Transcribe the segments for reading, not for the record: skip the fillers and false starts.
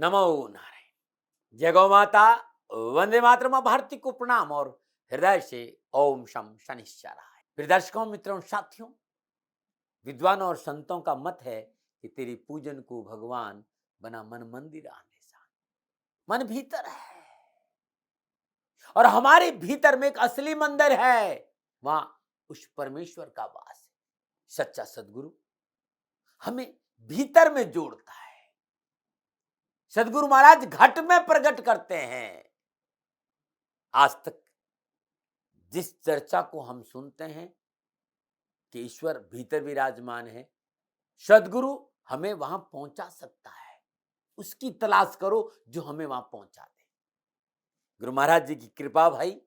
नमो नारायण। जय गौ माता। वंदे मातरम। भारती को प्रणाम और हृदय से ओम शम शनिश्चराय। प्रिय दर्शकों, मित्रों, साथियों, विद्वानों और संतों का मत है कि तेरी पूजन को भगवान बना मन मंदिर आने सा। मन भीतर है और हमारे भीतर में एक असली मंदिर है, वहां उस परमेश्वर का वास है। सच्चा सदगुरु हमें भीतर में जोड़ता है। सदगुरु महाराज घट में प्रकट करते हैं। आज तक जिस चर्चा को हम सुनते हैं कि ईश्वर भीतर विराजमान है, सदगुरु हमें वहां पहुंचा सकता है। उसकी तलाश करो जो हमें वहां पहुंचा दे। गुरु महाराज जी की कृपा भाई,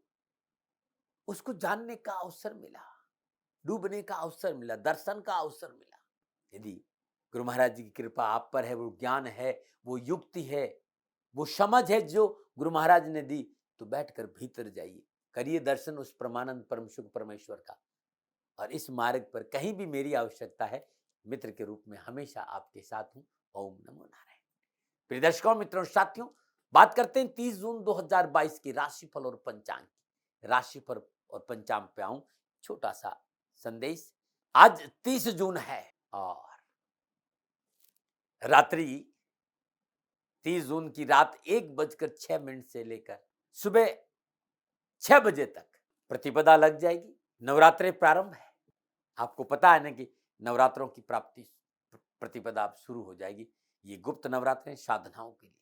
उसको जानने का अवसर मिला, डूबने का अवसर मिला, दर्शन का अवसर मिला। यदि गुरु महाराज जी की कृपा आप पर है, वो ज्ञान है, वो युक्ति है, वो समझ है जो गुरु महाराज ने दी, तो बैठकर भीतर जाइए, करिए दर्शन उस परमानंद परम सुख परमेश्वर का। और इस मार्ग पर कहीं भी मेरी आवश्यकता है, मित्र के रूप में हमेशा आपके साथ हूं। ओम नमो नारायण। प्रिय दर्शकों, मित्रों, साथियों, बात करते हैं 30 जून 2022 की राशिफल और पंचांग की। राशिफल और पंचांग पे आऊं, छोटा सा संदेश। आज 30 जून है और रात्रि 30 जून की रात 1:06 से लेकर सुबह 6 बजे तक प्रतिपदा लग जाएगी। नवरात्रि प्रारंभ है। आपको पता है ना कि नवरात्रों की प्राप्ति प्रतिपदा अब शुरू हो जाएगी। ये गुप्त नवरात्रि साधनाओं के लिए।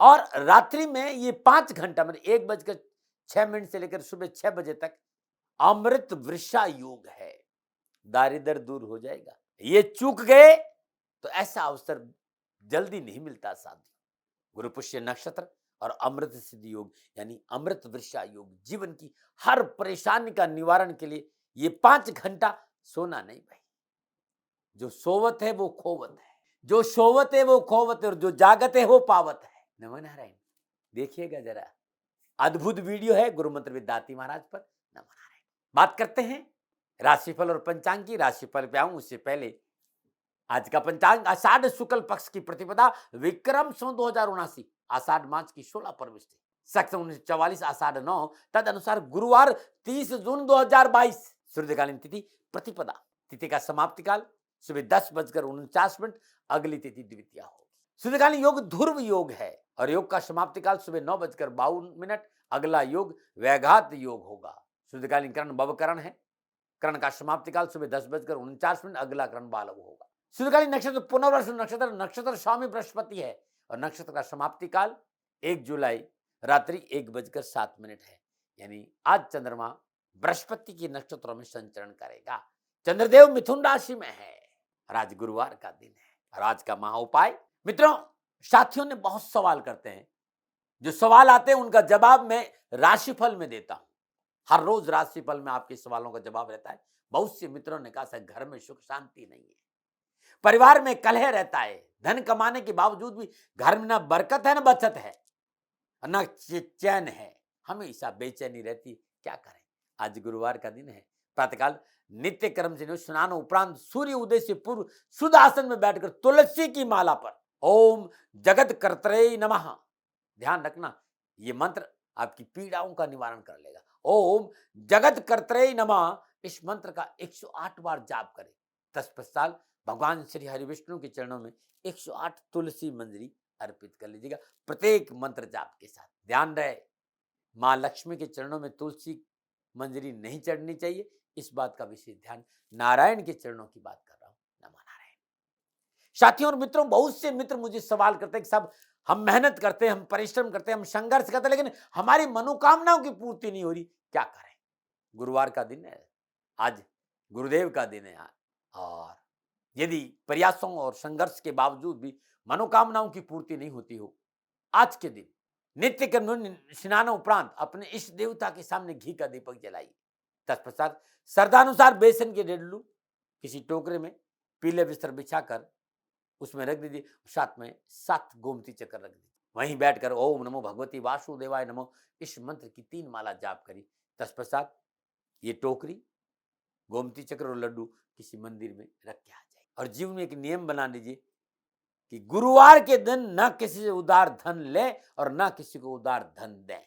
और रात्रि में ये 5 घंटा मतलब 1:06 से लेकर सुबह 6 बजे तक अमृत वृषा योग है। दारिद्र दूर हो जाएगा। ये चूक गए तो ऐसा अवसर जल्दी नहीं मिलता साथियों। गुरु पुष्य नक्षत्र और अमृत सिद्धि योग यानी अमृत वृषा योग जीवन की हर परेशानी का निवारण के लिए। ये 5 घंटा सोना नहीं भाई। जो सोवत है वो खोवत है, जो सोवत है वो खोवत है, और जो जागत है वो पावत है। नमो नारायण। देखिएगा जरा, अद्भुत वीडियो है गुरु मंत्र विद्यार्थी महाराज पर। नमो नारायण। बात करते हैं राशिफल और पंचांग की। राशिफल पे आऊं उससे पहले आज का पंचांग आषाढ़ शुक्ल पक्ष की प्रतिपदा विक्रम सो 2079 आषाढ़ मास की 16 परविष्टि सख्त 1944 आषाढ़ 9 तद अनुसार गुरुवार 30 जून 2022 सूर्यकालीन तिथि प्रतिपदा। तिथि का समाप्ति काल सुबह 10:49। अगली तिथि द्वितीया होगी। सूर्यकालीन योग ध्रुव योग है और योग का समाप्ति काल सुबह 9:52। अगला योग वैघात योग होगा। सूर्यकालीन करण भवकरण है। करण का समाप्ति काल सुबह 10:49। अगला करण बालव होगा। सूर्यकालीन नक्षत्र पुनर्वसु नक्षत्र, नक्षत्र स्वामी बृहस्पति है और नक्षत्र का समाप्ति काल 1 जुलाई रात्रि 1:07 है। यानी आज चंद्रमा बृहस्पति के नक्षत्रों में संचरण करेगा। चंद्रदेव मिथुन राशि में है और आज गुरुवार का दिन है। और आज का महाउपाय, मित्रों, साथियों ने बहुत सवाल करते हैं। जो सवाल आते हैं उनका जवाब मैं राशिफल में देता हूं। हर रोज राशिफल में आपके सवालों का जवाब रहता है। बहुत से मित्रों ने कहा सर घर में सुख शांति नहीं है, परिवार में कलह रहता है, धन कमाने के बावजूद भी घर में ना बरकत है ना बचत है, ना चैन है, हमेशा बेचैनी रहती। क्या करें? आज गुरुवार का दिन है। प्रातःकाल नित्य कर्म से स्नान उपरांत सूर्य उदय से पूर्व शुद्ध आसन में बैठकर तुलसी की माला पर ओम जगत कर्त्रे नमः, ध्यान रखना ये मंत्र आपकी पीड़ाओं का निवारण कर लेगा। ओम जगत कर्त्रे नमः, इस मंत्र का 108 बार जाप करें। तत्पश्चात भगवान श्री हरि विष्णु के चरणों में 108 तुलसी मंजरी अर्पित कर लीजिएगा प्रत्येक मंत्र जाप के साथ। ध्यान रहे, मां लक्ष्मी के चरणों में तुलसी मंजरी नहीं चढ़नी चाहिए, इस बात का विशेष ध्यान। नारायण के चरणों की बात कर रहा हूं। नमो नारायण। साथियों और मित्रों, बहुत से मित्र मुझे सवाल करते हैं कि साहब हम मेहनत करते हैं, हम परिश्रम करते हैं, हम संघर्ष करते हैं, लेकिन हमारी मनोकामनाओं की पूर्ति नहीं हो रही, क्या करें? गुरुवार का दिन है, आज गुरुदेव का दिन है। और यदि प्रयासों और संघर्ष के बावजूद भी मनोकामनाओं की पूर्ति नहीं होती हो, आज के दिन नित्य कर्म स्नान उपरांत अपने इष्ट देवता के सामने घी का दीपक जलाइए। तत्पश्चात श्रद्धानुसार बेसन के डेडलू किसी टोकरे में पीले बिस्तर बिछाकर उसमें रख दीजिए। साथ में 7 गोमती चक्र रख दीजिए। वहीं बैठकर ओम नमो भगवती वासुदेवाय नमो इस मंत्र की 3 माला जाप करिए। तत्पश्चात ये टोकरी, गोमती चक्र और लड्डू किसी मंदिर में रख के आ जाए। और जीवन में एक नियम बना लीजिए कि गुरुवार के दिन न किसी से उधार धन ले और न किसी को उधार धन दें।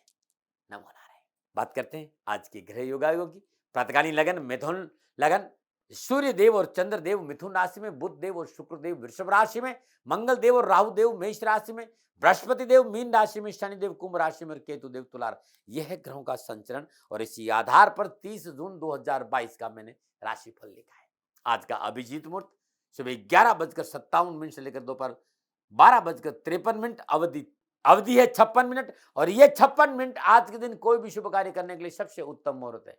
नमो नारायण। बात करते हैं आज के ग्रह योगायोगों की। प्रातकालीन लगन मिथुन लगन, सूर्य देव और चंद्र देव मिथुन राशि में, बुध देव और शुक्र देव वृषभ राशि में, मंगल देव और राहु देव मेष राशि में, बृहस्पति देव मीन राशि में, शनि देव कुंभ राशि में और केतु देव तुला। यह है ग्रहों का संचरण और इसी आधार पर 30 जून 2022 का मैंने राशिफल लिखा है। आज का अभिजीत मुहूर्त सुबह 11:57 से लेकर दोपहर 12:53 अवधि है 56 मिनट। और ये 56 मिनट आज के दिन कोई भी शुभ कार्य करने के लिए सबसे उत्तम मुहूर्त है।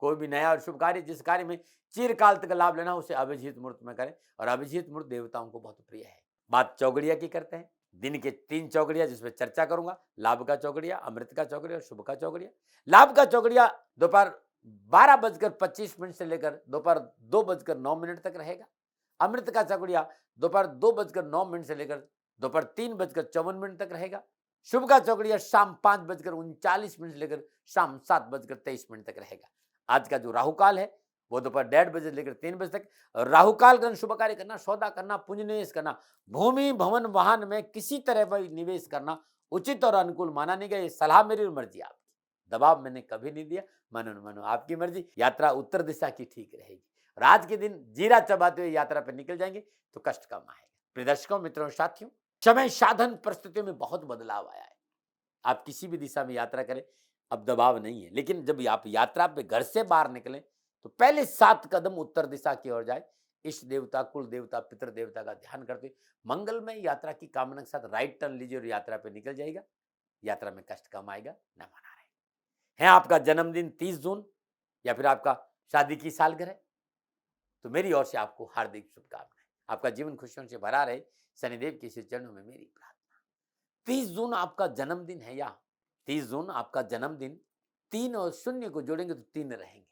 कोई भी नया और शुभ कार्य, जिस कार्य में चिरकाल तक लाभ लेना, उसे अभिजीत मुहूर्त में करें। और अभिजीत मुहूर्त देवताओं को बहुत प्रिय है। बात चौगड़िया की करते हैं। दिन के 3 चौगड़िया जिसमें चर्चा करूंगा। लाभ का चौगड़िया, अमृत का चौगड़िया और शुभ का चौगड़िया। लाभ का चौगड़िया दोपहर 12:25 से लेकर दोपहर 2:09 तक रहेगा। अमृत का चौगड़िया दोपहर 2:09 से लेकर दोपहर 3:54 तक रहेगा। शुभ का चौगड़िया शाम 5:39 से लेकर शाम 7:23 तक रहेगा। आज का जो राहु काल है वो दोपहर 1:30 से लेकर 3 बजे तक। राहु काल का शुभ कार्य करना, सौदा करना, पुंज निवेश करना, भूमि भवन वाहन में किसी तरह का निवेश करना उचित और अनुकूल माना नहीं गया। ये सलाह मेरी और मर्जी आपकी, दबाव मैंने कभी नहीं दिया। मनो मनो आपकी मर्जी। यात्रा उत्तर दिशा की ठीक रहेगी और आज के दिन जीरा चबाते हुए यात्रा पर निकल जाएंगे तो कष्ट कम आएगा। प्रिय दर्शकों, मित्रों, साथियों, समय साधन परिस्थितियों में बहुत बदलाव आया है। आप किसी भी दिशा में यात्रा करें, अब दबाव नहीं है। लेकिन जब आप यात्रा पे घर से बाहर निकलें तो पहले 7 कदम उत्तर दिशा की ओर जाए। इष्ट देवता, कुल देवता, पितृ देवता का ध्यान करते मंगलमय यात्रा की कामना के साथ राइट टर्न लीजिए और यात्रा पे निकल जाएगा। यात्रा में कष्ट कम आएगा। न मना रहे हैं। आपका जन्मदिन 30 जून या फिर आपका शादी की सालगिरह, तो मेरी ओर से आपको हार्दिक शुभकामनाएं। आपका जीवन खुशियों से भरा रहे, शनिदेव के श्री चरणों में मेरी प्रार्थना। 30 जून आपका जन्मदिन है या 30 जून आपका जन्मदिन, 3 और 0 को जोड़ेंगे तो 3 रहेंगे।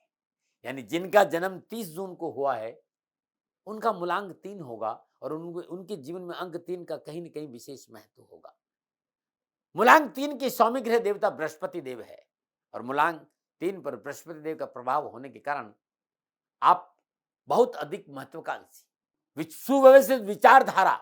यानी जिनका जन्म 30 जून को हुआ है उनका मूलांक 3 होगा और उनके जीवन में अंक 3 का कहीं न कहीं विशेष महत्व होगा। मूलांक 3 के स्वामी ग्रह देवता बृहस्पति देव है और मूलांक 3 पर बृहस्पति देव का प्रभाव होने के कारण आप बहुत अधिक महत्वाकांक्षी, सुव्यवस्थित विचारधारा,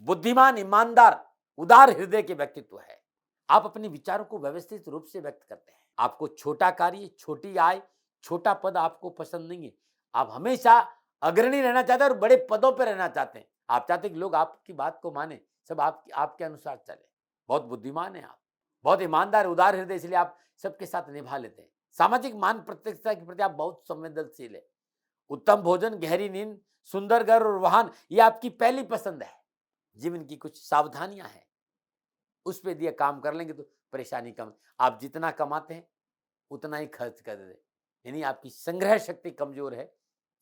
बुद्धिमान, ईमानदार, उदार हृदय के व्यक्तित्व है। आप अपने विचारों को व्यवस्थित रूप से व्यक्त करते हैं। आपको छोटा कार्य, छोटी आय, छोटा पद आपको पसंद नहीं है। आप हमेशा अग्रणी रहना चाहते हैं और बड़े पदों पर रहना चाहते हैं। आप चाहते हैं कि लोग आपकी बात को माने, सब आपके अनुसार चले। बहुत बुद्धिमान है आप, बहुत ईमानदार, उदार हृदय, इसलिए आप सबके साथ निभा लेते हैं। सामाजिक मान प्रतिष्ठा के प्रति आप बहुत संवेदनशील है। उत्तम भोजन, गहरी नींद, सुंदर घर और वाहन, ये आपकी पहली पसंद है। जीवन की कुछ सावधानियां हैं, उस पर दिया काम कर लेंगे तो परेशानी कम। आप जितना कमाते हैं उतना ही खर्च कर दे, यानी आपकी संग्रह शक्ति कमजोर है।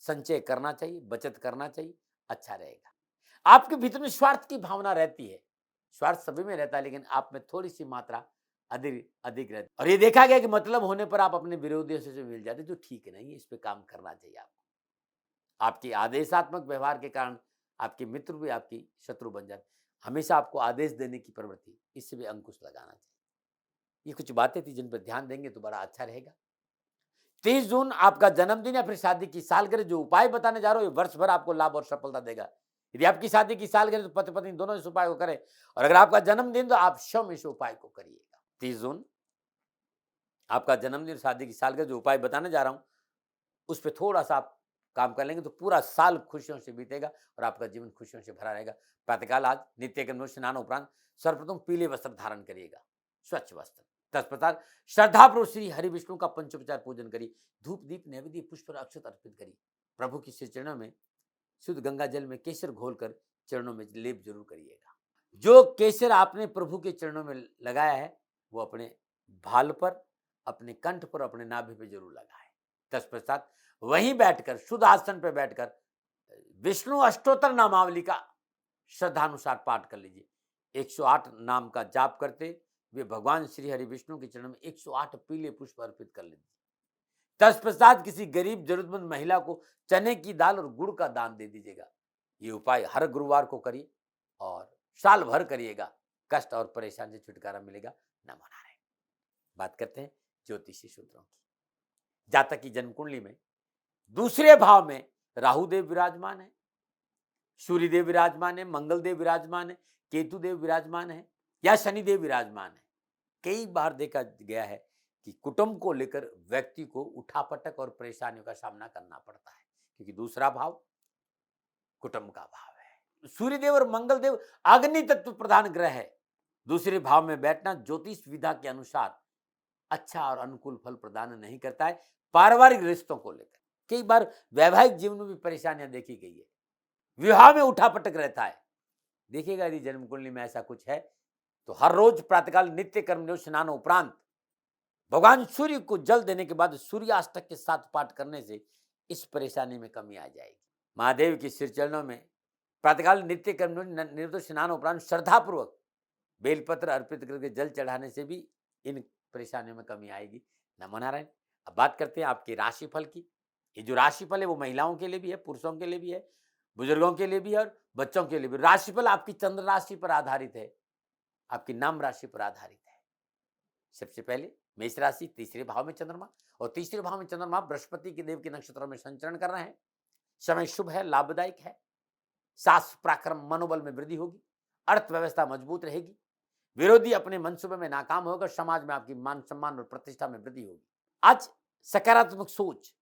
संचय करना चाहिए, बचत करना चाहिए, अच्छा रहेगा। आपके भीतर में स्वार्थ की भावना रहती है। स्वार्थ सभी में रहता है, लेकिन आप में थोड़ी सी मात्रा अधिक रहती है। और ये देखा गया कि मतलब होने पर आप अपने विरोधियों से मिल जाते, जो ठीक नहीं है। इस पे काम करना चाहिए आपको। आपके आदेशात्मक व्यवहार के कारण आपके मित्र भी आपकी शत्रु बन जाते। हमेशा आपको आदेश देने की प्रवृत्ति, इससे भी अंकुश लगाना चाहिए। ये कुछ बातें थी जिन पर ध्यान देंगे तो बड़ा अच्छा रहेगा। 30 जून आपका जन्मदिन या फिर शादी की सालगिरह, जो उपाय बताने जा रहा हूं, वर्ष भर आपको लाभ और सफलता देगा। यदि आपकी शादी की सालगिरह तो पति पत्नी दोनों इस उपाय को करें, और अगर आपका जन्मदिन तो आप स्वयं इस उपाय को करिएगा। 30 जून आपका जन्मदिन, शादी की सालगिरह, जो उपाय बताने जा रहा हूं उस पर थोड़ा सा आप काम कर लेंगे तो पूरा साल खुशियों से बीतेगा और आपका जीवन खुशियों से भरा रहेगा। प्रातःकाल आज नित्य कर्म स्नान उपरांत सर्वप्रथम पीले वस्त्र धारण करिएगा, स्वच्छ वस्त्र। तत्पश्चात श्रद्धापूर्वक श्री हरि विष्णु का पंचोपचार पूजन करिए। धूप दीप नैवेद्य पुष्प और अक्षत अर्पित करिए। प्रभु की श्री चरणों में शुद्ध गंगा जल में केसर घोलकर चरणों में लेप जरूर करिएगा। जो केसर आपने प्रभु के चरणों में लगाया है वो अपने भाल पर, अपने कंठ पर, अपने नाभि पर जरूर लगाए। तत्पश्चात वहीं बैठकर, शुद्ध आसन पर बैठकर विष्णु अष्टोत्तर नामावली का श्रद्धानुसार पाठ कर लीजिए। 108 नाम का जाप करते वे भगवान श्री हरि विष्णु के चरणों में 108 पीले पुष्प अर्पित कर लीजिए। तत्पश्चात किसी गरीब जरूरतमंद महिला को चने की दाल और गुड़ का दान दे दीजिएगा। ये उपाय हर गुरुवार को करिए और साल भर करिएगा। कष्ट और परेशानी से छुटकारा मिलेगा। नमो नारायण। बात करते हैं ज्योतिषी सूत्रों की। जातक की जन्म कुंडली में दूसरे भाव में राहु देव विराजमान है। सूर्य देव विराजमान है, मंगल देव विराजमान है, केतु देव विराजमान है या शनि देव विराजमान है। कई बार देखा गया है कि कुटुंब को लेकर व्यक्ति को उठापटक और परेशानियों का सामना करना पड़ता है, क्योंकि दूसरा भाव कुटुंब का भाव है। सूर्य देव और मंगल देव अग्नि तत्व प्रधान ग्रह है। दूसरे भाव में बैठना ज्योतिष विधा के अनुसार अच्छा और अनुकूल फल प्रदान नहीं करता है। पारिवारिक रिश्तों को लेकर कई बार वैवाहिक जीवन में भी परेशानियां देखी गई है, विवाह में उठापटक रहता है। देखिएगा यदि जन्म कुंडली में ऐसा कुछ है तो हर रोज प्रातःकाल नित्य कर्म स्नान उपरांत भगवान सूर्य को जल देने के बाद सूर्याष्टक के साथ पाठ करने से इस परेशानी में कमी आ जाएगी। महादेव के सिर चरणों में प्रातःकाल नित्य कर्म निर्दोष स्नान उपरांत श्रद्धापूर्वक बेलपत्र अर्पित करके जल चढ़ाने से भी इन परेशानियों में कमी आएगी। नमो नारायण। अब बात करते हैं आपकी राशिफल की। ये जो राशिफल है वो महिलाओं के लिए भी है, पुरुषों के लिए भी है, बुजुर्गों के लिए भी है और बच्चों के लिए भी। राशिफल आपकी चंद्र राशि पर आधारित है, आपकी नाम राशि पर आधारित है। सबसे पहले मेष राशि, तीसरे भाव में चंद्रमा, और तीसरे भाव में चंद्रमा बृहस्पति के देव के नक्षत्रों में संचरण कर रहे हैं। समय शुभ है, लाभदायक है। साहस पराक्रम मनोबल में वृद्धि होगी, अर्थव्यवस्था मजबूत रहेगी, विरोधी अपने मनसूबे में नाकाम होगा, समाज में आपकी मान सम्मान और प्रतिष्ठा में वृद्धि होगी। आज सकारात्मक सोच,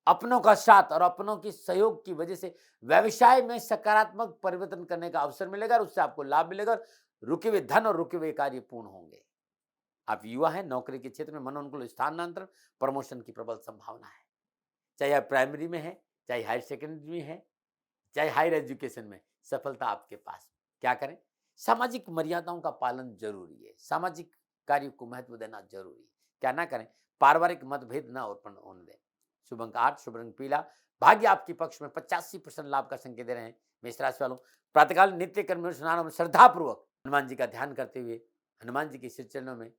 अपनों का साथ और अपनों की सहयोग की वजह से व्यवसाय में सकारात्मक परिवर्तन करने का अवसर मिलेगा और उससे आपको लाभ मिलेगा। रुके हुए धन और रुके हुए कार्य पूर्ण होंगे। आप युवा हैं, नौकरी के क्षेत्र में मनोनुकूल स्थानांतरण, प्रमोशन की प्रबल संभावना है। चाहे आप प्राइमरी में है, चाहे हायर सेकेंडरी में है, चाहे हायर एजुकेशन में, सफलता आपके पास। क्या करें? सामाजिक मर्यादाओं का पालन जरूरी है, सामाजिक कार्यों को महत्व देना जरूरी है। क्या ना करें? पारिवारिक मतभेद न उत्पन्न होने दें। शुभ अंक 8, शुभ रंग पीला। भाग्य आपके पक्ष में 85% लाभ का संकेत दे रहे हैं। मेष राशि वालों, प्रातःकाल नित्य कर्म स्नान में श्रद्धा पूर्वक हनुमान जी का ध्यान करते हुए हनुमान जी के श्री चरणों में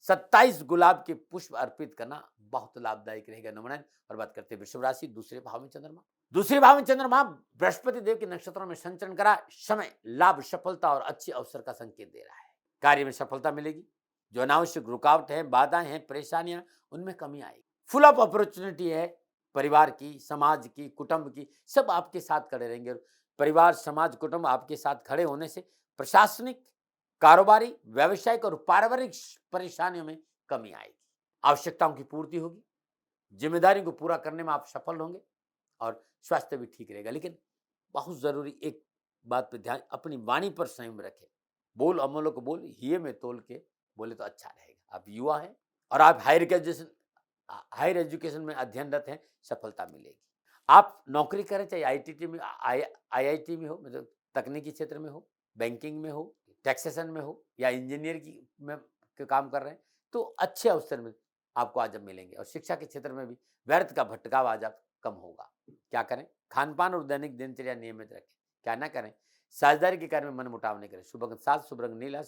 27 गुलाब के पुष्प अर्पित करना बहुत लाभदायक रहेगा। नमन। और बात करते हैं वृषभ राशि, दूसरे भाव में चंद्रमा। दूसरे भाव में चंद्रमा बृहस्पति देव के नक्षत्रों में संचरण करा। समय लाभ, सफलता और अच्छे अवसर का संकेत दे रहा है। कार्य में सफलता मिलेगी। जो अनावश्यक रुकावट है, बाधाएं हैं, परेशानियां, उनमें कमी आएगी। फुल ऑफ अपॉर्चुनिटी है। परिवार की, समाज की, कुटुंब की, सब आपके साथ खड़े रहेंगे। परिवार, समाज, कुटुंब आपके साथ खड़े होने से प्रशासनिक, कारोबारी, व्यावसायिक और पारिवारिक परेशानियों में कमी आएगी। आवश्यकताओं की पूर्ति होगी। जिम्मेदारी को पूरा करने में आप सफल होंगे और स्वास्थ्य भी ठीक रहेगा। लेकिन बहुत जरूरी एक बात पर ध्यान, अपनी वाणी पर संयम रखें। बोल अमोलों को बोल, हिये में तोल के बोले तो अच्छा रहेगा। आप युवा हैं और आप हायर एजुकेशन में अध्ययनरत हैं, सफलता मिलेगी। आप नौकरी करें, चाहे आईटीटी में, आईआईटी में हो, मतलब तकनीकी क्षेत्र में हो, बैंकिंग में हो, टैक्सेशन में हो या इंजीनियर की में के काम कर रहे हैं, तो अच्छे अवसर में आपको आज मिलेंगे। और शिक्षा के क्षेत्र में भी व्यर्थ का भटकाव आज आप कम होगा। क्या करें? खान पान और दैनिक दिनचर्या नियमित रखें। क्या ना करें? साझेदारी के कार्य में मन मुटाव नहीं करें। शुभ अंक 7, शुभ रंग नीला।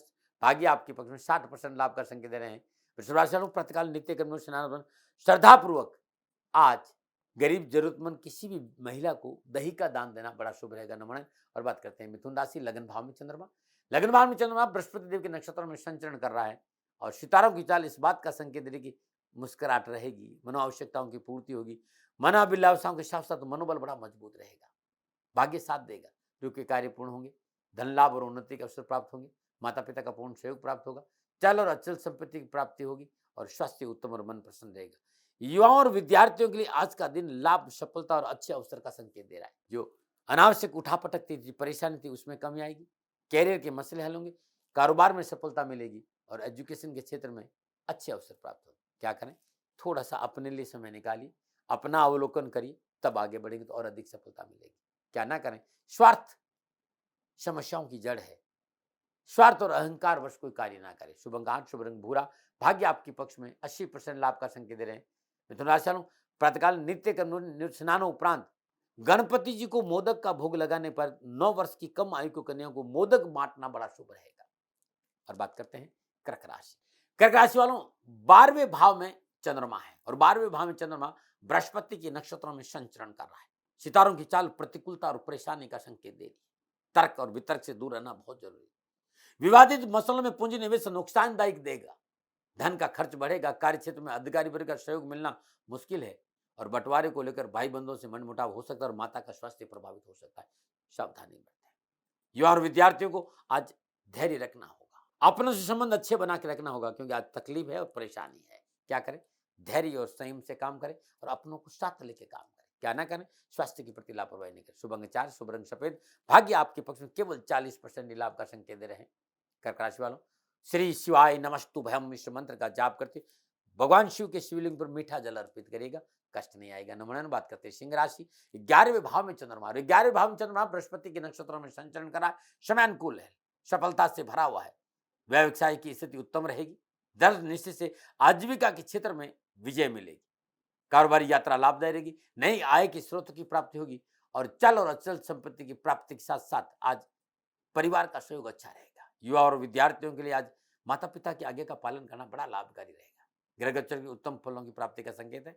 भाग्य आपके पक्ष में 60% लाभ का संकेत दे रहे हैं। वृषभ राशि वालों, प्रातःकाल नित्य कर्म स्नान श्रद्धा पूर्वक आज गरीब जरूरतमंद किसी भी महिला को दही का दान देना बड़ा शुभ रहेगा। नमन। और बात करते हैं मिथुन राशि, लगन भाव में चंद्रमा। लगन भाव में चंद्रमा बृहस्पति देव के नक्षत्रों में संचरण कर रहा है और सितारों की चाल इस बात का संकेत दे रही कि मुस्कुराहट रहेगी, मनो आवश्यकताओं की पूर्ति होगी। मनाभिलाषाओं के साथ साथ मनोबल बड़ा मजबूत रहेगा। भाग्य साथ देगा, जो कि कार्य पूर्ण होंगे। धन लाभ और उन्नति के अवसर प्राप्त होंगे। माता पिता का पूर्ण सहयोग प्राप्त होगा। चल और अचल संपत्ति की प्राप्ति होगी और स्वास्थ्य उत्तम और मन प्रसन्न रहेगा। युवाओं और विद्यार्थियों के लिए आज का दिन लाभ, सफलता और अच्छे अवसर का संकेत दे रहा है। जो अनावश्यक उठापटक थी, परेशानी थी, उसमें कमी आएगी। कैरियर के मसले हल होंगे। कारोबार में सफलता मिलेगी और एजुकेशन के क्षेत्र में अच्छे अवसर प्राप्त होंगे। क्या करें? थोड़ा सा अपने लिए समय निकालिए, अपना अवलोकन करिए, तब आगे बढ़ेंगे तो और अधिक सफलता मिलेगी। क्या ना करें? स्वार्थ समस्याओं की जड़ है। स्वार्थ और अहंकार वश कोई कार्य ना करे। शुभ अंक 8, शुभ रंग भूरा। भाग्य आपके पक्ष में 80% लाभ का संकेत दे रहे हैं। मिथुन राशि वालों, प्रातःकाल नित्य कर्म स्नान उपरांत गणपति जी को मोदक का भोग लगाने पर 9 वर्ष की कम आयु को कन्याओं को मोदक बांटना बड़ा शुभ रहेगा। और बात करते हैं कर्क राशि। कर्क राशि वालों, 12वें भाव में चंद्रमा है और 12वें भाव में चंद्रमा बृहस्पति के नक्षत्रों में संचरण कर रहा है। सितारों की चाल प्रतिकूलता और परेशानी का संकेत दे रही है। तर्क और वितर्क से दूर रहना बहुत जरूरी है। विवादित मसलों में पूंजी निवेश नुकसानदायक देगा। धन का खर्च बढ़ेगा। कार्य क्षेत्र में अधिकारी वर्ग का सहयोग मिलना मुश्किल है और बंटवारे को लेकर भाई बंधुओं से मनमुटाव हो सकता है और माता का स्वास्थ्य प्रभावित हो सकता है। सावधानी बरतें। युवा और विद्यार्थियों को आज धैर्य रखना होगा, अपनों से संबंध अच्छे बना के रखना होगा, क्योंकि आज तकलीफ है और परेशानी है। क्या करें? धैर्य और संयम से काम करें और अपनों को साथ लेके काम करें। क्या ना करें? स्वास्थ्य के प्रति लापरवाही नहीं करें। शुभ अंक 4, शुभ रंग सफेद, भाग्य आपके पक्ष में केवल 40% लाभ का संकेत दे रहे हैं। कर्क राशि वालों, श्री शिवाय नमस्तुभ्यम इस मंत्र का जाप करते भगवान शिव के शिवलिंग पर मीठा जल अर्पित करेगा, कष्ट नहीं आएगा। नमूना बात करते हैं सिंह राशि, 11वें भाव में चंद्रमा, और 11वें भाव में चंद्रमा बृहस्पति के नक्षत्रों में संचरण करा, समय अनुकूल है, सफलता से भरा हुआ है। व्यवसाय की स्थिति उत्तम रहेगी, दृढ़ निश्चय से आजीविका के क्षेत्र में विजय मिलेगी। कारोबारी यात्रा लाभदायक रहेगी, नई आय के स्रोत की प्राप्ति होगी, और चल और अचल संपत्ति की प्राप्ति के साथ साथ आज परिवार का सहयोग अच्छा रहेगा। युवा और विद्यार्थियों के लिए आज माता पिता की आज्ञा का पालन करना बड़ा लाभकारी रहेगा। ग्रह गोचर की उत्तम फलों की प्राप्ति का संकेत है।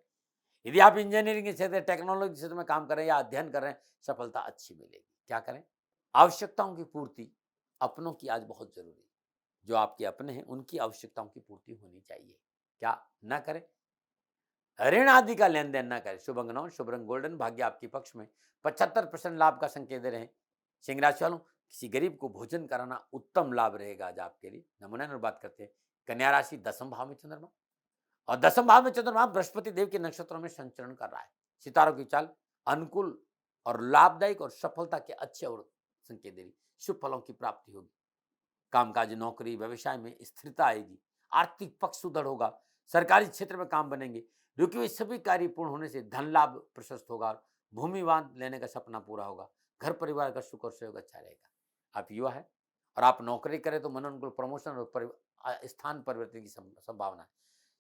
यदि आप इंजीनियरिंग के क्षेत्र, टेक्नोलॉजी क्षेत्र में काम कर रहे हैं या अध्ययन कर रहे हैं, सफलता अच्छी मिलेगी। क्या करें? आवश्यकताओं की पूर्ति अपनों की आज बहुत जरूरी है। जो आपके अपने हैं उनकी आवश्यकताओं की पूर्ति होनी चाहिए। क्या ना करें? ऋण आदि का लेन देन ना करें। शुभ अंक 9, शुभ रंग गोल्डन, भाग्य आपके पक्ष में 75% लाभ का संकेत दे रहे हैं। सिंह राशि वालों, किसी गरीब को भोजन कराना उत्तम लाभ रहेगा आज आपके लिए। नमूना और बात करते हैं कन्या राशि, 10वें भाव में चंद्रमा, और 10वें भाव में चंद्रमा बृहस्पति देव के नक्षत्रों में संचरण कर रहा है। सितारों की चाल अनुकूल और लाभदायक और सफलता के अच्छे और संकेत दे रही। शुभ फलों की प्राप्ति होगी, कामकाज, नौकरी, व्यवसाय में स्थिरता आएगी, आर्थिक पक्ष सुदृढ़ होगा, सरकारी क्षेत्र में काम बनेंगे, रुके हुए सभी कार्य पूर्ण होने से धन लाभ प्रशस्त होगा, भूमि बांध लेने का सपना पूरा होगा, घर परिवार का सुख और सहयोग अच्छा रहेगा। आप युवा है और आप नौकरी करें तो मनोनुकूल प्रमोशन और स्थान परिवर्तन की संभावना है।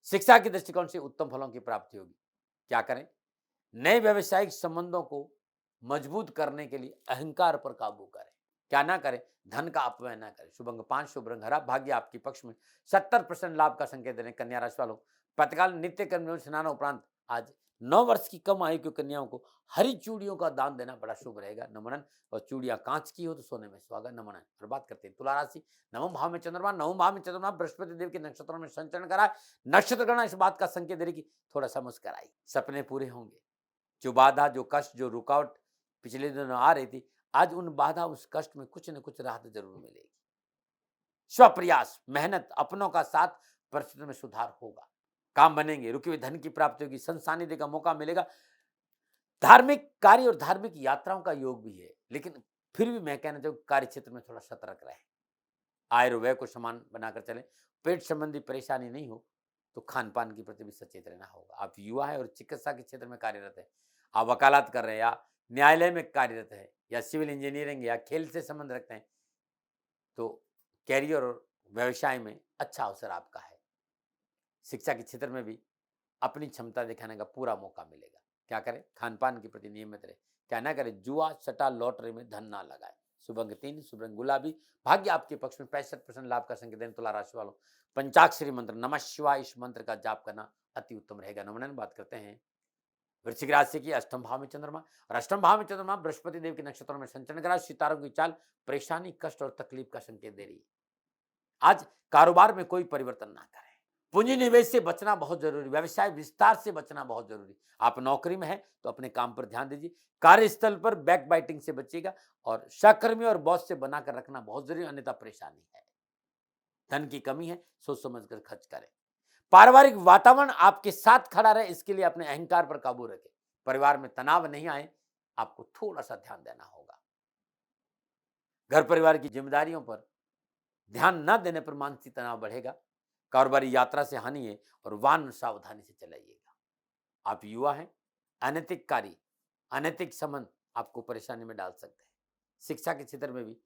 शिक्षा के दृष्टिकोण से उत्तम फलों की प्राप्ति होगी। क्या करें? नए व्यवसायिक संबंधों को मजबूत करने के लिए अहंकार पर काबू करें। क्या ना करें? धन का अपव्यय ना करें। शुभ अंक 5, शुभ रंग हरा, भाग्य आपके पक्ष में 70% लाभ का संकेत दे रहे हैं। कन्या राशि वालों, प्रातःकाल नित्य कर्म स्नान उपरांत आज 9 वर्ष की कम आयु की कन्याओं को हरी चूड़ियों का दान देना बड़ा शुभ रहेगा। नमन, और चूड़ियां कांच की हो तो सोने में सुहागा। नमन। और बात करते हैं तुला राशि, 9वें भाव में चंद्रमा, 9वें भाव में चंद्रमा बृहस्पति देव के नक्षत्रों में संचरण करा। नक्षत्र गणना इस बात का संकेत दे रही कि थोड़ा सा मुस्कुराई, सपने पूरे होंगे। जो बाधा, जो कष्ट, जो रुकावट पिछले दिनों आ रही थी, आज उन बाधा, उस कष्ट में कुछ न कुछ राहत जरूर मिलेगी। स्वप्रयास, मेहनत, अपनों का साथ, परिस्थिति में सुधार होगा, काम बनेंगे, रुके हुए धन की प्राप्ति होगी, संसानिध्य का मौका मिलेगा। धार्मिक कार्य और धार्मिक यात्राओं का योग भी है, लेकिन फिर भी मैं कहना चाहूँ कार्य क्षेत्र में थोड़ा सतर्क रहे, आय और व्यय को समान बनाकर चले। पेट संबंधी परेशानी नहीं हो तो खान पान के प्रति भी सचेत रहना होगा। आप युवा है और चिकित्सा के क्षेत्र में कार्यरत है, आप वकालत कर रहे हैं या न्यायालय में कार्यरत है या सिविल इंजीनियरिंग या खेल से संबंध रखते हैं, तो कैरियर और व्यवसाय में अच्छा अवसर आपका है। शिक्षा के क्षेत्र में भी अपनी क्षमता दिखाने का पूरा मौका मिलेगा। क्या करें? खान पान के प्रति नियमित रहे। क्या ना करें? जुआ, सट्टा, लॉटरी में धन ना लगाए। शुभ अंक 3, शुभ रंग गुलाबी, भाग्य आपके पक्ष में 65% लाभ का संकेत। तुला राशि वालों, पंचाक्षरी मंत्र नमः शिवाय इस मंत्र का जाप करना अति उत्तम रहेगा। नमन। बात करते हैं वृश्चिक राशि की, 8वें भाव में चंद्रमा, और 8वें भाव में चंद्रमा बृहस्पति देव के नक्षत्रों में संचरण करा। सितारों की चाल परेशानी, कष्ट और तकलीफ का संकेत दे रही है। आज कारोबार में कोई परिवर्तन ना करें, पूंजी निवेश से बचना बहुत जरूरी, व्यवसाय विस्तार से बचना बहुत जरूरी। आप नौकरी में हैं तो अपने काम पर ध्यान दीजिए, कार्यस्थल पर बैक बाइटिंग से बचिएगा, और सहकर्मी और बॉस से बनाकर रखना बहुत जरूरी, अन्यथा परेशानी है। धन की कमी है, सोच समझ कर खर्च करें। पारिवारिक वातावरण आपके साथ खड़ा रहे, इसके लिए अपने अहंकार पर काबू रखें। परिवार में तनाव नहीं आए, आपको थोड़ा सा ध्यान देना होगा। घर परिवार की जिम्मेदारियों पर ध्यान न देने पर मानसिक तनाव बढ़ेगा। कारोबारी यात्रा से हानि है और वाहन सावधानी से चलाइएगा। आप युवा हैं, अनैतिक कार्य, अनैतिक संबंध आपको परेशानी में डाल सकते हैं। शिक्षा के क्षेत्र में भी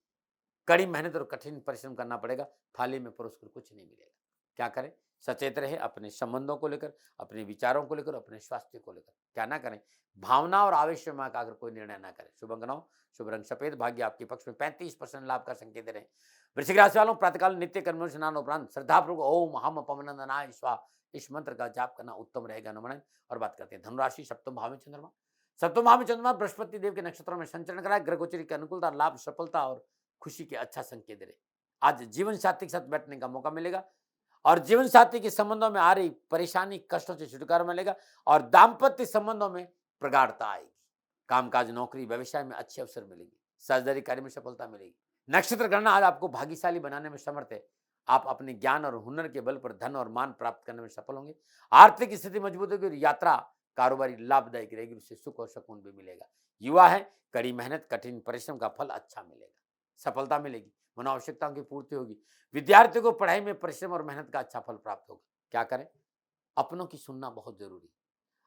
कड़ी मेहनत और कठिन परिश्रम करना पड़ेगा, थाली में परोस कर कुछ नहीं मिलेगा। क्या करें? सचेत रहे अपने संबंधों को लेकर, अपने विचारों को लेकर, अपने स्वास्थ्य को लेकर। क्या ना करें? भावना और आवेश में आकर कोई निर्णय ना करें। शुभ अंक 9, शुभ रंग सफेद, भाग्य आपके पक्ष में 35% लाभ का संकेत दे रहे हैं। वृश्चिक राशि वालों, प्रातःकाल नित्य कर्म स्नान उपरांत श्रद्धापूर्वक ओम हम पवनंदनाय स्वाहा इस मंत्र का जाप करना उत्तम रहेगा। नमन। और बात करते हैं धनुराशि, 7वें भाव में चंद्रमा, 7वें भाव में चंद्रमा बृहस्पति देव के नक्षत्रों में संचरण कराए। ग्रह गोचरी की अनुकूलता, लाभ, सफलता और खुशी के अच्छा संकेत दे रहे। आज जीवन साथी के साथ बैठने का मौका मिलेगा, और जीवन साथी के संबंधों में आ रही परेशानी, कष्टों से छुटकारा मिलेगा, और दाम्पत्य संबंधों में प्रगाढ़ता आएगी। कामकाज, नौकरी, व्यवसाय में अच्छे अवसर मिलेंगे। साझेदारी कार्य में सफलता मिलेगी। नक्षत्र गणना आज आपको भाग्यशाली बनाने में समर्थ है। आप अपने ज्ञान और हुनर के बल पर धन और मान प्राप्त करने में सफल होंगे। आर्थिक स्थिति मजबूत होगी और यात्रा कारोबारी लाभदायक रहेगी, उससे सुख और सुकून भी मिलेगा। युवा है, कड़ी मेहनत कठिन परिश्रम का फल अच्छा मिलेगा, सफलता मिलेगी, मनोआवश्यकताओं की पूर्ति होगी। विद्यार्थियों को पढ़ाई में परिश्रम और मेहनत का अच्छा फल प्राप्त होगा। क्या करें? अपनों की सुनना बहुत जरूरी है,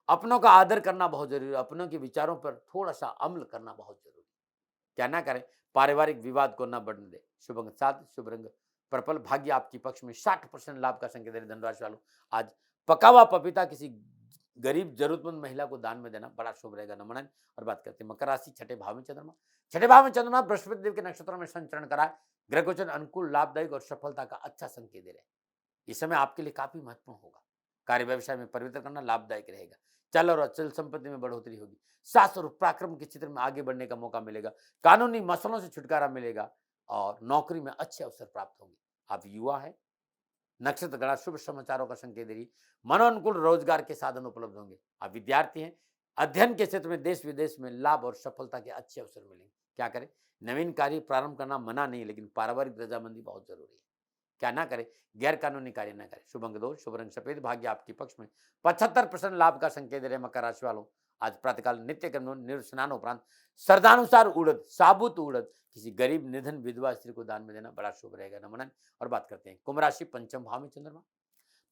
अपनों का आदर करना बहुत जरूरी है, अपनों के विचारों पर थोड़ा सा अमल करना बहुत जरूरी है। क्या ना करें? पारिवारिक विवाद को न बढ़ने दे। शुभ अंक 7, शुभ रंग पर्पल, भाग्य आपके पक्ष में। 60% लाभ का संकेत दे रहे धनराशि वालों। आज पका हुआ पपीता किसी गरीब जरूरतमंद महिला को दान में देना बड़ा शुभ रहेगा। नमन। और बात करते हैं मकर राशि, छठे भाव में चंद्रमा। छठे भाव में चंद्रमा बृहस्पति देव के नक्षत्रों में संचरण कराए। ग्रह गोचर अनुकूल, लाभदायक और सफलता का अच्छा संकेत दे रहे हैं। इस समय आपके लिए काफी महत्वपूर्ण होगा। कार्य व्यवसाय में परिवर्तन करना लाभदायक रहेगा। चल और अचल संपत्ति में बढ़ोतरी होगी। साहस और पराक्रम के क्षेत्र में आगे बढ़ने का मौका मिलेगा। कानूनी मसलों से छुटकारा मिलेगा और नौकरी में अच्छे अवसर प्राप्त होंगे। आप युवा है, नक्षत्र गणना शुभ समाचारों का संकेत दे रही है। मनोनुकूल रोजगार के साधन उपलब्ध होंगे। आप विद्यार्थी हैं, अध्ययन के क्षेत्र में देश विदेश में लाभ और सफलता के अच्छे अवसर मिलेंगे। क्या करें? नवीन कार्य प्रारंभ करना मना नहीं, लेकिन पारिवारिक रजामंदी बहुत जरूरी है। क्या ना करें? गैर कानूनी कार्य ना करें। शुभ अंक 2, शुभ रंग सफेद, भाग्य आपके पक्ष में। 75% लाभ का संकेत दे रहे मकर राशि वालों। आज प्रातःकाल नित्य कर्म स्नान उपरांत श्रद्धानुसार उड़द, साबुत उड़द किसी गरीब निधन विधवा स्त्री को दान में देना बड़ा शुभ रहेगा। नमन। और बात करते हैं कुंभ राशि, पंचम भाव में चंद्रमा।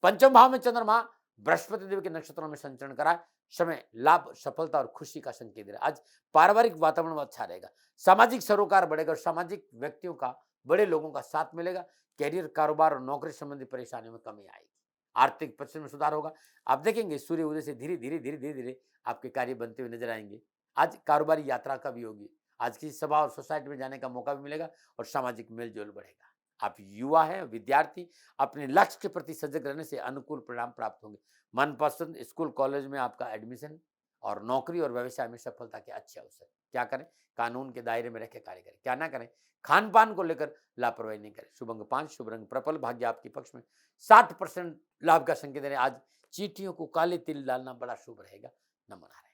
पंचम भाव में चंद्रमा बृहस्पति देव के नक्षत्रों में संचरण कराए। समय लाभ, सफलता और खुशी का संकेत दे रहा है। आज पारिवारिक वातावरण अच्छा रहेगा। सामाजिक सरोकार बढ़ेगा और सामाजिक व्यक्तियों का, बड़े लोगों का साथ मिलेगा। कैरियर, कारोबार और नौकरी संबंधी परेशानियों में कमी आएगी। आर्थिक परिस्थिति में सुधार होगा। आप देखेंगे सूर्य उदय से धीरे धीरे धीरे धीरे धीरे आपके कार्य बनते हुए नजर आएंगे। आज कारोबारी यात्रा का भी होगी। आज किसी सभा और सोसाइटी में जाने का मौका भी मिलेगा और सामाजिक मेलजोल बढ़ेगा। आप युवा हैं, विद्यार्थी, अपने लक्ष्य के प्रति सजग रहने से अनुकूल परिणाम प्राप्त होंगे। मनपसंद स्कूल कॉलेज में आपका एडमिशन और नौकरी और व्यवसाय में सफलता के अच्छे अवसर। क्या करें? कानून के दायरे में रहकर कार्य करें। क्या ना करें? खान पान को लेकर लापरवाही नहीं करें। शुभ अंक 5, शुभ रंग पर्पल, भाग्य आपके पक्ष में। 60% लाभ का संकेत है। आज चींटियों को काले तिल डालना बड़ा शुभ रहेगा। नमन आ रहे।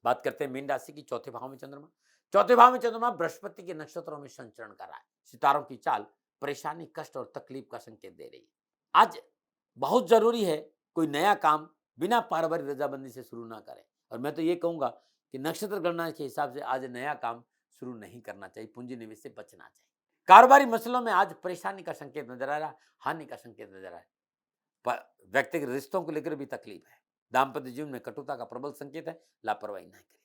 बात करते हैं मीन राशि की, चौथे भाव में चंद्रमा। चौथे भाव में चंद्रमा बृहस्पति के नक्षत्रों में संचरण कर रहा है। सितारों की चाल परेशानी, कष्ट और तकलीफ का संकेत दे रही है। आज बहुत जरूरी है कोई नया काम बिना पारिवारिक रजाबंदी से शुरू ना करें। और मैं तो ये कहूंगा कि नक्षत्र गणना के हिसाब से आज नया काम शुरू नहीं करना चाहिए, पूंजी निवेश से बचना चाहिए। कारोबारी मसलों में आज परेशानी का संकेत नजर आ रहा है, हानि का संकेत नजर आ रहा है। व्यक्तिगत रिश्तों को लेकर भी तकलीफ है। दाम्पत्य जीवन में कटुता का प्रबल संकेत है, लापरवाही नहीं करिए।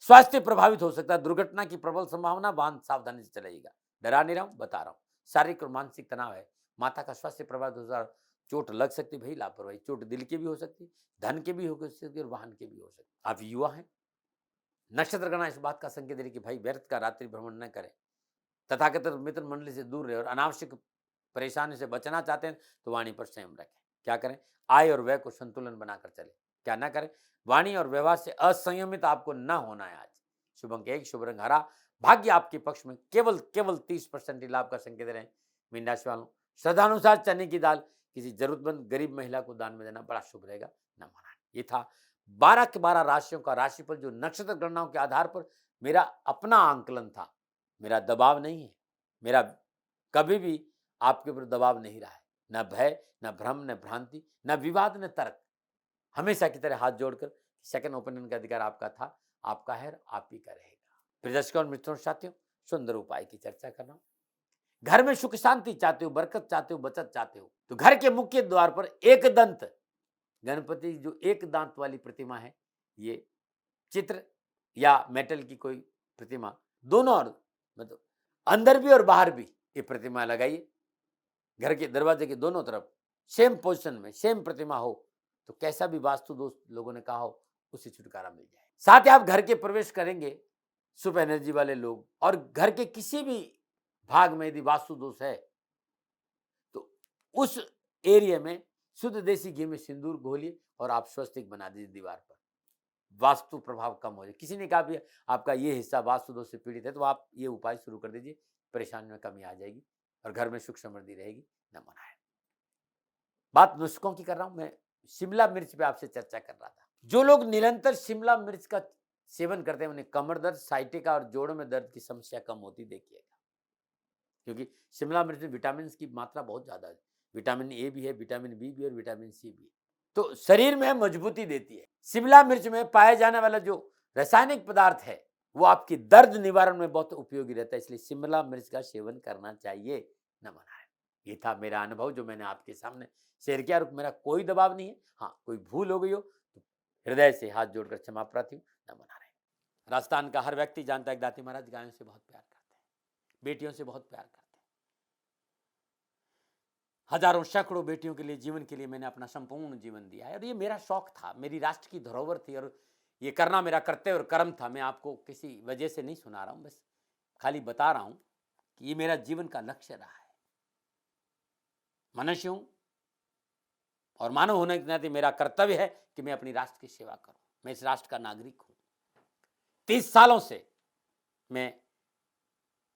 स्वास्थ्य प्रभावित हो सकता है, दुर्घटना की प्रबल संभावना, वाहन सावधानी से चलाइएगा। डरा नहीं रहा हूं, बता रहा हूं। शारीरिक और मानसिक तनाव है, माता का स्वास्थ्य प्रभावित हो सकता है, चोट लग सकती भाई, लापरवाही। चोट दिल की भी हो सकती, धन के भी हो सकती और वाहन के भी हो सकती। आप युवा हैं, नक्षत्र गणना इस बात का संकेत दे कि भाई व्यर्थ का रात्रि भ्रमण न करें, तथाकथित मित्र मंडली से दूर रहे और अनावश्यक परेशानी से बचना चाहते हैं तो वाणी पर संयम रखें। क्या करें? आय और व्यय को संतुलन बनाकर चले। क्या ना करें? वाणी और व्यवहार से असंयमित आपको न होना है आज। शुभ अंक 1, शुभ रंग हरा, भाग्य आपके पक्ष में। केवल 30% ही लाभ का संकेत रहे मीन राशि वालों। श्रद्धानुसार चने की दाल किसी जरूरतमंद गरीब महिला को दान में देना बड़ा शुभ रहेगा। न माना। ये था 12 के 12 राशियों का राशिफल, जो नक्षत्र गणनाओं के आधार पर मेरा अपना आंकलन था। मेरा दबाव नहीं है, मेरा कभी भी आपके ऊपर दबाव नहीं रहा है। न भय, न भ्रम, न भ्रांति, न विवाद, न तर्क। हमेशा की तरह हाथ जोड़कर सेकंड ओपिनियन का अधिकार आपका था, आपका है, आप ही का रहेगा। प्रिय दर्शकों और मित्रों, साथियों, सुंदर उपाय की चर्चा कर रहा हूं। घर में सुख शांति चाहते हो, बरकत चाहते हो, बचत चाहते हो, तो घर के मुख्य द्वार पर एक दंत गणपति, जो एक दांत वाली प्रतिमा है, ये चित्र या मेटल की कोई प्रतिमा, दोनों और मतलब अंदर भी और बाहर भी ये प्रतिमा लगाइए। घर के दरवाजे के दोनों तरफ सेम पोजीशन में सेम प्रतिमा हो तो कैसा भी वास्तु दोष लोगों ने कहा हो, उससे छुटकारा मिल जाए। साथ ही आप घर के प्रवेश करेंगे, शुभ एनर्जी वाले लोग, और घर के किसी भी भाग में यदि वास्तु दोष है तो उस एरिया में शुद्ध देसी घी में सिंदूर घोलिए और आप स्वस्तिक बना दीजिए दीवार पर। वास्तु प्रभाव कम हो जाए। किसी ने कहा भी आपका ये हिस्सा वास्तु दोष से पीड़ित है तो आप ये उपाय शुरू कर दीजिए, परेशानी में कमी आ जाएगी और घर में सुख समृद्धि रहेगी। न मनाए। बात नुस्खों की कर रहा हूं मैं, शिमला मिर्च पे आपसे चर्चा कर रहा था। जो लोग निरंतर शिमला मिर्च का सेवन करते हैं उन्हें कमर दर्द, साइटिका और जोड़ों में दर्द की समस्या कम होती देखिएगा, क्योंकि शिमला मिर्च में विटामिन की मात्रा बहुत ज्यादा है। विटामिन ए भी है, विटामिन बी भी है और विटामिन सी भी है, तो शरीर में मजबूती देती है। शिमला मिर्च में पाया जाने वाला जो रासायनिक पदार्थ है वो आपकी दर्द निवारण में बहुत उपयोगी रहता है, इसलिए शिमला मिर्च का सेवन करना चाहिए। नमन नारायण। ये था मेरा अनुभव जो मैंने आपके सामने शेयर किया, और मेरा कोई दबाव नहीं है। हाँ, कोई भूल हो गई हो तो हृदय से हाथ जोड़कर क्षमा प्रार्थी हूँ। नमन नारायण। राजस्थान का हर व्यक्ति जानता है कि दाती महाराज गायों से बहुत प्यार करते हैं, बेटियों से बहुत प्यार करते हैं। हजारों सैकड़ों बेटियों के लिए, जीवन के लिए मैंने अपना संपूर्ण जीवन दिया है, और ये मेरा शौक था, मेरी राष्ट्र की धरोहर थी, और ये करना मेरा कर्तव्य और कर्म था। मैं आपको किसी वजह से नहीं सुना रहा हूं, बस खाली बता रहा हूं कि ये मेरा जीवन का लक्ष्य रहा है। मनुष्य हूं और मानव होने के नाते मेरा कर्तव्य है कि मैं अपनी राष्ट्र की सेवा करूं। मैं इस राष्ट्र का नागरिक हूं। 30 सालों से मैं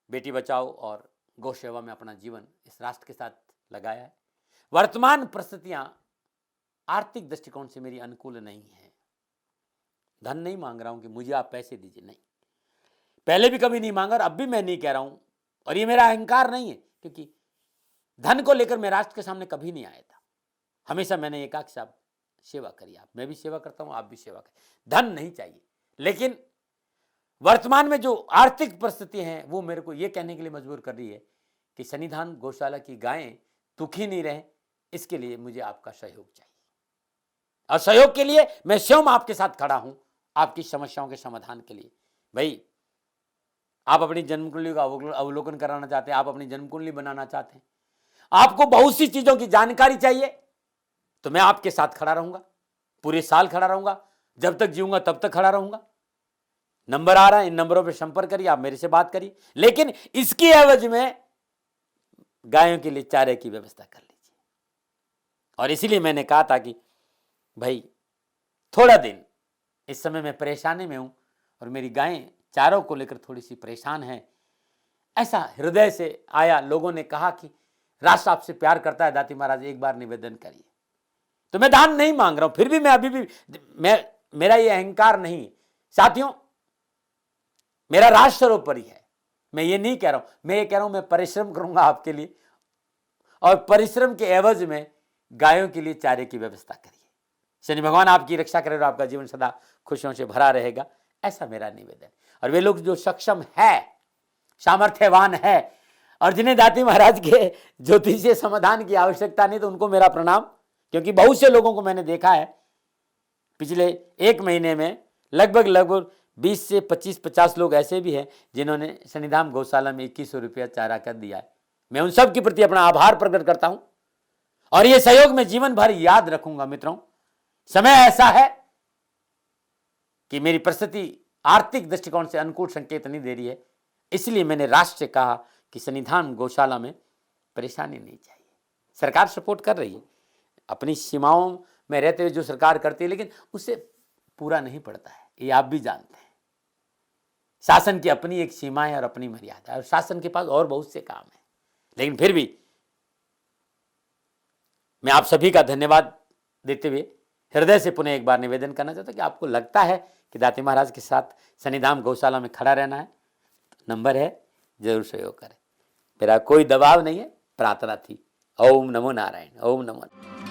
बेटी बचाओ और गौ सेवा में अपना जीवन इस राष्ट्र के साथ लगाया है। वर्तमान परिस्थितियां आर्थिक दृष्टिकोण से मेरी अनुकूल नहीं है। धन नहीं मांग रहा हूं कि मुझे आप पैसे दीजिए, नहीं, पहले भी कभी नहीं मांगा और अब भी मैं नहीं कह रहा हूं, और ये मेरा अहंकार नहीं है, क्योंकि धन को लेकर मैं राष्ट्र के सामने कभी नहीं आया था। हमेशा मैंने ये कहा कि साहब सेवा करिए, आप, मैं भी सेवा करता हूं, आप भी सेवा करें, धन नहीं चाहिए। लेकिन वर्तमान में जो आर्थिक परिस्थिति है वो मेरे को ये कहने के लिए मजबूर कर रही है कि सन्निधान गौशाला की गायें दुखी नहीं रहे, इसके लिए मुझे आपका सहयोग चाहिए, और सहयोग के लिए मैं स्वयं आपके साथ खड़ा हूं, आपकी समस्याओं के समाधान के लिए। भाई, आप अपनी जन्म कुंडली का अवलोकन कराना चाहते हैं, आप अपनी जन्म कुंडली बनाना चाहते हैं, आपको बहुत सी चीजों की जानकारी चाहिए, तो मैं आपके साथ खड़ा रहूंगा, पूरे साल खड़ा रहूंगा, जब तक जीऊंगा तब तक खड़ा रहूंगा। नंबर आ रहा है, इन नंबरों पर संपर्क करिए, आप मेरे से बात करिए, लेकिन इसकी एवज में गायों के लिए चारे की व्यवस्था कर लीजिए। और इसीलिए मैंने कहा था कि भाई थोड़ा दिन इस समय मैं परेशानी में हूं और मेरी गायें चारों को लेकर थोड़ी सी परेशान हैं, ऐसा हृदय से आया। लोगों ने कहा कि राष्ट्र आपसे प्यार करता है दाती महाराज, एक बार निवेदन करिए। तो मैं दान नहीं मांग रहा हूं, फिर भी मैं अभी भी मेरा ये अहंकार नहीं है साथियों, मेरा राष्ट्र सर्वोपरि है। मैं ये नहीं कह रहा हूं, मैं ये कह रहा हूं मैं परिश्रम करूंगा आपके लिए, और परिश्रम के एवज में गायों के लिए चारे की व्यवस्था करिए। शनि भगवान आपकी रक्षा करे और आपका जीवन सदा खुशियों से भरा रहेगा, ऐसा मेरा निवेदन। और वे लोग जो सक्षम है, सामर्थ्यवान है, और जिन्हें दाती महाराज के ज्योतिषीय समाधान की आवश्यकता नहीं, तो उनको मेरा प्रणाम, क्योंकि बहुत से लोगों को मैंने देखा है पिछले 1 महीने में लगभग 20 से 25-50 लोग ऐसे भी हैं जिन्होंने सन्निधान गौशाला में 2100 रुपया चारा कर दिया है। मैं उन सब के प्रति अपना आभार प्रकट करता हूं, और यह सहयोग में जीवन भर याद रखूंगा। मित्रों, समय ऐसा है कि मेरी परिस्थिति आर्थिक दृष्टिकोण से अनुकूल संकेत नहीं दे रही है, इसलिए मैंने राष्ट्र से कहा कि सन्निधान गौशाला में परेशानी नहीं चाहिए। सरकार सपोर्ट कर रही है, अपनी सीमाओं में रहते हुए जो सरकार करती है, लेकिन उससे पूरा नहीं पड़ता है, ये आप भी जानते हैं। शासन की अपनी एक सीमा है और अपनी मर्यादा है, और शासन के पास और बहुत से काम है। लेकिन फिर भी मैं आप सभी का धन्यवाद देते हुए हृदय से पुनः एक बार निवेदन करना चाहता हूं कि आपको लगता है कि दाती महाराज के साथ सन्निधान गौशाला में खड़ा रहना है, तो नंबर है, जरूर सहयोग करें। मेरा कोई दबाव नहीं है, प्रार्थना थी। ओम नमो नारायण। ओम नमो।